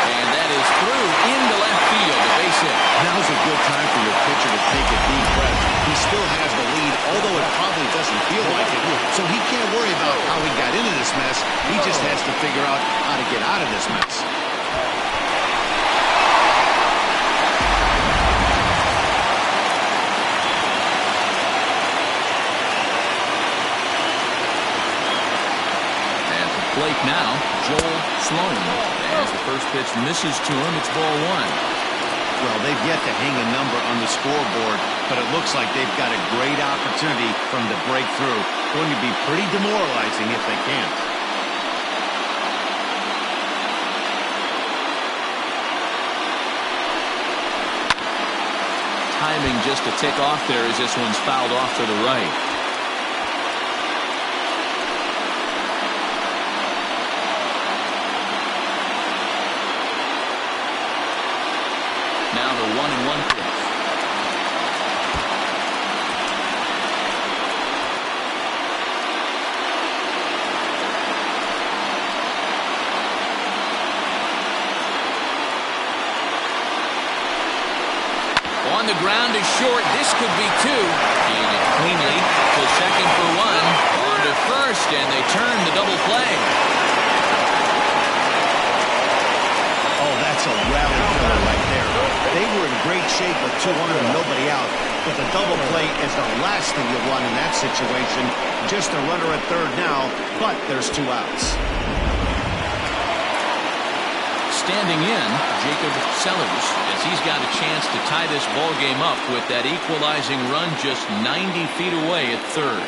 A: And that is through into left field. A base hit.
B: Now's a good time for your pitcher to take a deep breath. He still has the lead, although it probably doesn't feel like it. So he can't worry about how he got into this mess. He just has to figure out how to get out of this mess.
A: Plate now, Joel Sloan. As the first pitch misses to him, it's ball 1.
B: Well, they've yet to hang a number on the scoreboard, but it looks like they've got a great opportunity from the breakthrough. Going to be pretty demoralizing if they can't.
A: Timing just a tick off there as this one's fouled off to the right. Now the 1-1 pitch. On the ground is short. This could be 2. And it cleanly to second for 1. On to first, and they turn the double play.
B: Oh, that's a rally killer right there. They were in great shape with 2 on and nobody out. But the double play is the last thing you want in that situation. Just a runner at third now, but there's 2 outs.
A: Standing in, Jacob Sellers, as he's got a chance to tie this ball game up with that equalizing run just 90 feet away at third.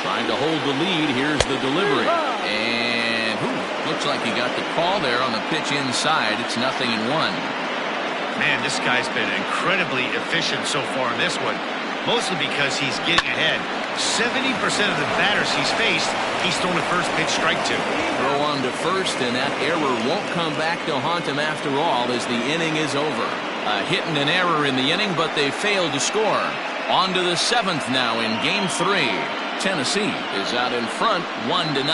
A: Trying to hold the lead. Here's the delivery. And looks like he got the call there on the pitch inside. It's 0-1.
F: Man, this guy's been incredibly efficient so far in this one, mostly because he's getting ahead. 70% of the batters he's faced, he's thrown a first pitch strike to.
A: Throw on to first, and that error won't come back to haunt him after all as the inning is over. A hit and an error in the inning, but they failed to score. On to the 7th now in Game 3. Tennessee is out in front, 1-0.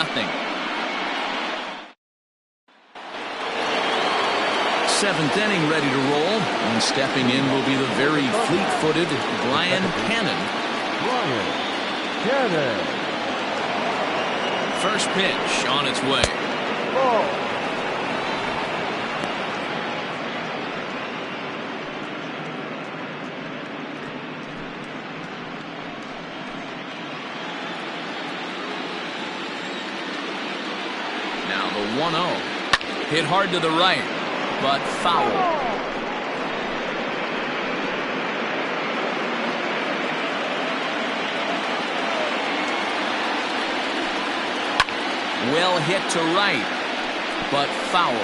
A: seventh inning ready to roll. And stepping in will be the very fleet-footed Brian Cannon. First pitch on its way.
E: Ball.
A: Now the 1-0. Hit hard to the right, but foul. Well hit to right, but foul.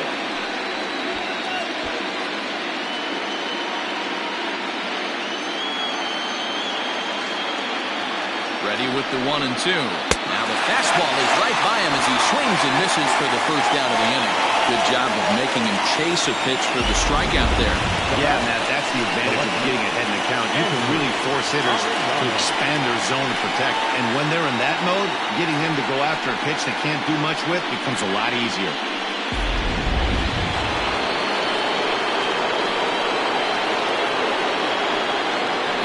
A: Ready with the 1-2. Now the fastball is right by him as he swings and misses for the first out of the inning. Good job of making him chase a pitch for the strikeout there.
B: Yeah, Matt, that's the advantage of getting ahead in the count. You can really force hitters to expand their zone to protect. And when they're in that mode, getting them to go after a pitch they can't do much with becomes a lot easier.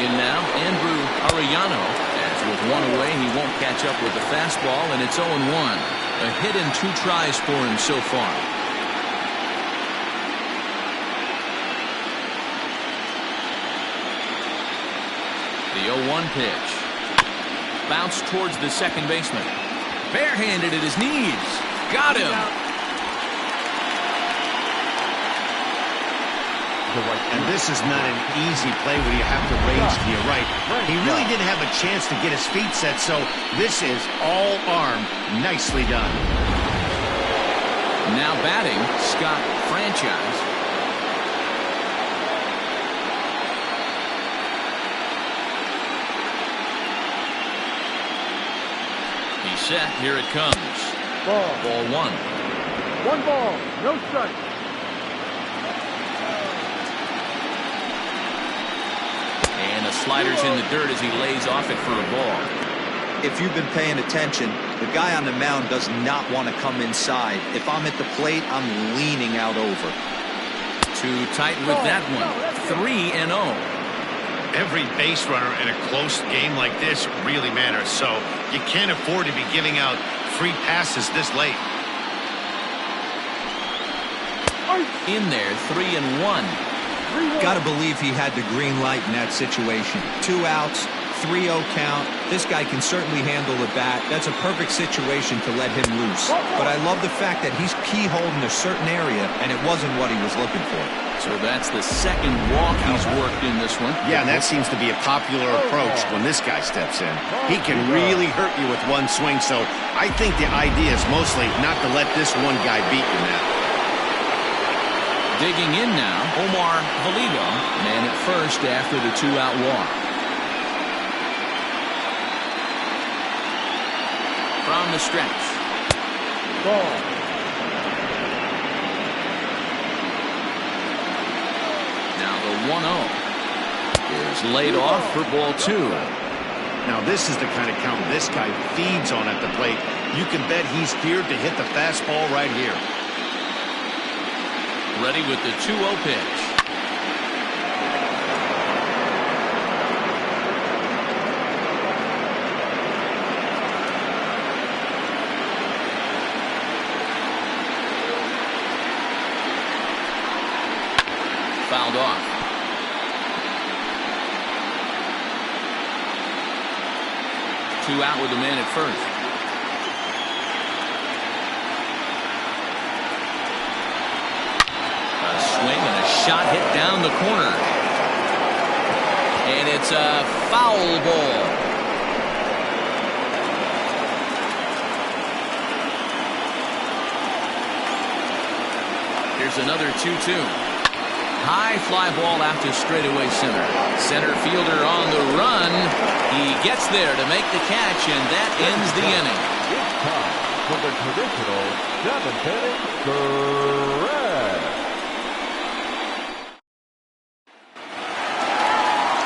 A: In now, Andrew Arellano. With one away, he won't catch up with the fastball, and it's 0-1. A hit in 2 tries for him so far. The 0-1 pitch. Bounced towards the second baseman. Barehanded at his knees. Got him.
B: And this is not an easy play where you have to range to your right. He really didn't have a chance to get his feet set, so this is all arm. Nicely done.
A: Now batting, Scott Franchise. He's set. Here it comes. Ball 1.
E: 1 ball, no strike.
A: And the slider's in the dirt as he lays off it for a ball.
C: If you've been paying attention, the guy on the mound does not want to come inside. If I'm at the plate, I'm leaning out over.
A: Too tight with that one. 3-0.
F: Every base runner in a close game like this really matters, so you can't afford to be giving out free passes this late.
A: In there, 3-1.
C: Got to believe he had the green light in that situation. 2 outs, 3-0 count. This guy can certainly handle the bat. That's a perfect situation to let him loose. But I love the fact that he's keyholed in a certain area, and it wasn't what he was looking for.
A: So that's the second walk he's worked in this one.
B: Yeah, and that seems to be a popular approach when this guy steps in. He can really hurt you with one swing, so I think the idea is mostly not to let this one guy beat you, Matt.
A: Digging in now, Omar Valido, man at first after the 2-out walk. From the stretch.
E: Ball.
A: Now the 1-0 is laid off for ball 2.
B: Now this is the kind of count this guy feeds on at the plate. You can bet he's geared to hit the fastball right here.
A: Ready with the 2-0 pitch. Fouled off. Two out with a man at first. Swing and a shot hit down the corner. And it's a foul ball. Here's another 2-2. High fly ball out to straightaway center. Center fielder on the run. He gets there to make the catch, and that ends the inning.
D: It's time for the traditional 7th inning stretch.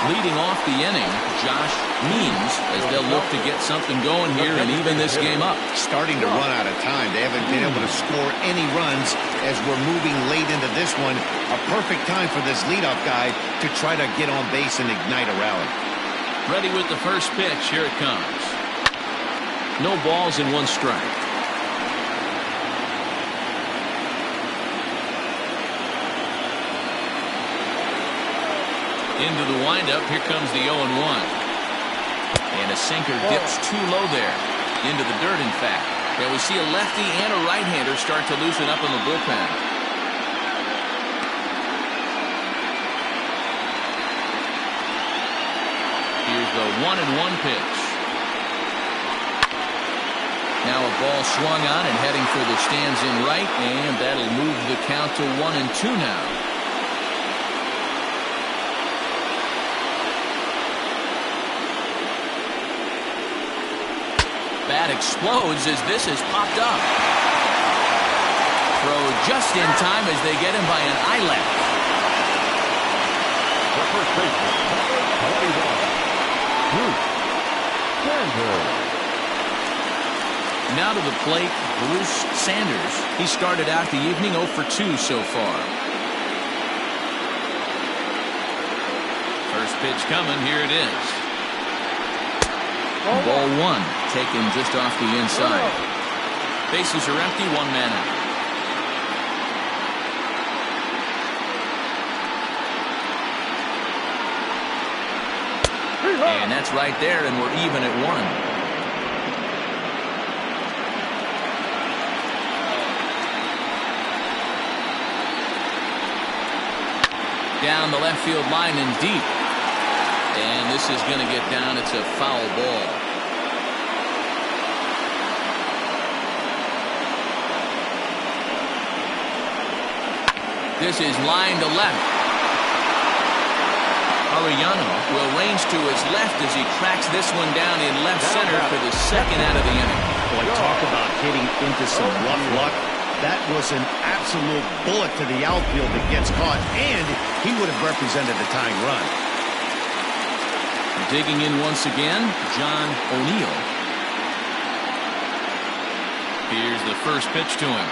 A: Leading off the inning, Josh Means, as they'll look to get something going here and even this game up.
B: Starting to run out of time. They haven't been able to score any runs as we're moving late into this one. A perfect time for this leadoff guy to try to get on base and ignite a rally.
A: Ready with the first pitch. Here it comes. No balls and 1 strike. Into the windup. Here comes the 0-1. And a sinker dips too low there. Into the dirt, in fact. And we see a lefty and a right-hander start to loosen up in the bullpen. Here's the 1-1 pitch. Now a ball swung on and heading for the stands in right, and that'll move the count to 1-2 now. Bat explodes as this is popped up. Throw just in time as they get him by an eyelash.
D: The first baseman, number 21, Bruce Sanders.
A: Now to the plate, Bruce Sanders. He started out the evening 0 for 2 so far. First pitch coming. Here it is. Ball 1, taken just off the inside. Bases are empty, 1 man out. And that's right there, and we're even at 1. Down the left field line and deep. And this is going to get down. It's a foul ball. This is line to left. Arellano will range to his left as he tracks this one down in left center for the second out of the inning.
B: Boy, talk about hitting into some rough luck. That was an absolute bullet to the outfield that gets caught, and he would have represented the tying run.
A: Digging in once again, John O'Neill. Here's the first pitch to him.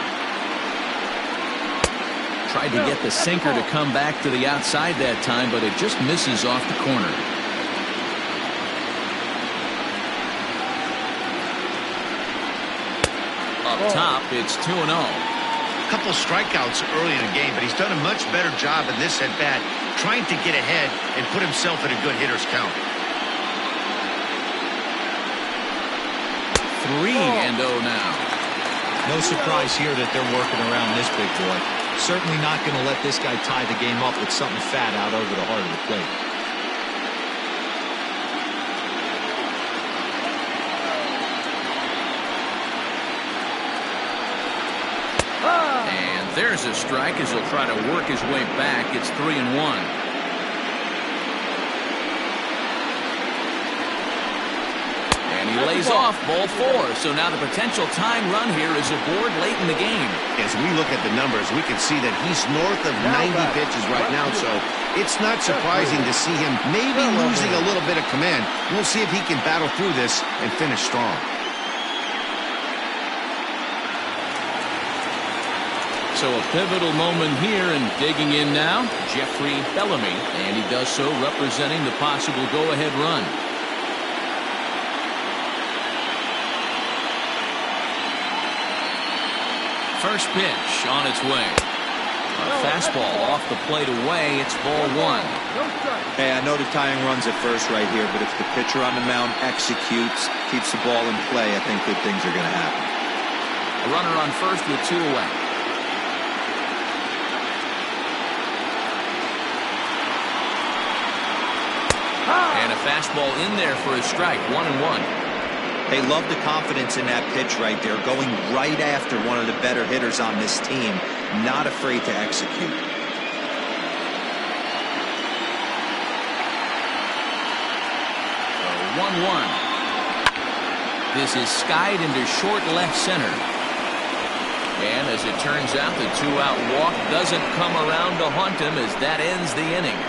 A: Tried to get the sinker to come back to the outside that time, but it just misses off the corner. Up top, it's 2-0.
F: A couple strikeouts early in the game, but he's done a much better job in this at-bat trying to get ahead and put himself in a good hitter's count.
A: 3-0 now.
C: No surprise here that they're working around this big boy. Certainly not going to let this guy tie the game up with something fat out over the heart of the plate.
A: And there's a strike as he'll try to work his way back. It's 3-1. He lays off ball 4, so now the potential tying run here is aboard late in the game.
B: As we look at the numbers, we can see that he's north of 90 pitches right now, so it's not surprising to see him maybe losing a little bit of command. We'll see if he can battle through this and finish strong.
A: So a pivotal moment here, and digging in now, Jeffrey Bellamy, and he does so representing the possible go-ahead run. First pitch on its way. A fastball off the plate away. It's ball 1.
C: Hey, I know the tying run's at first right here, but if the pitcher on the mound executes, keeps the ball in play, I think good things are going to happen.
A: A runner on first with 2 away. And a fastball in there for a strike. 1-1.
C: They love the confidence in that pitch right there, going right after one of the better hitters on this team, not afraid to execute.
A: 1-1. This is skied into short left center. And as it turns out, the 2-out walk doesn't come around to haunt him as that ends the inning.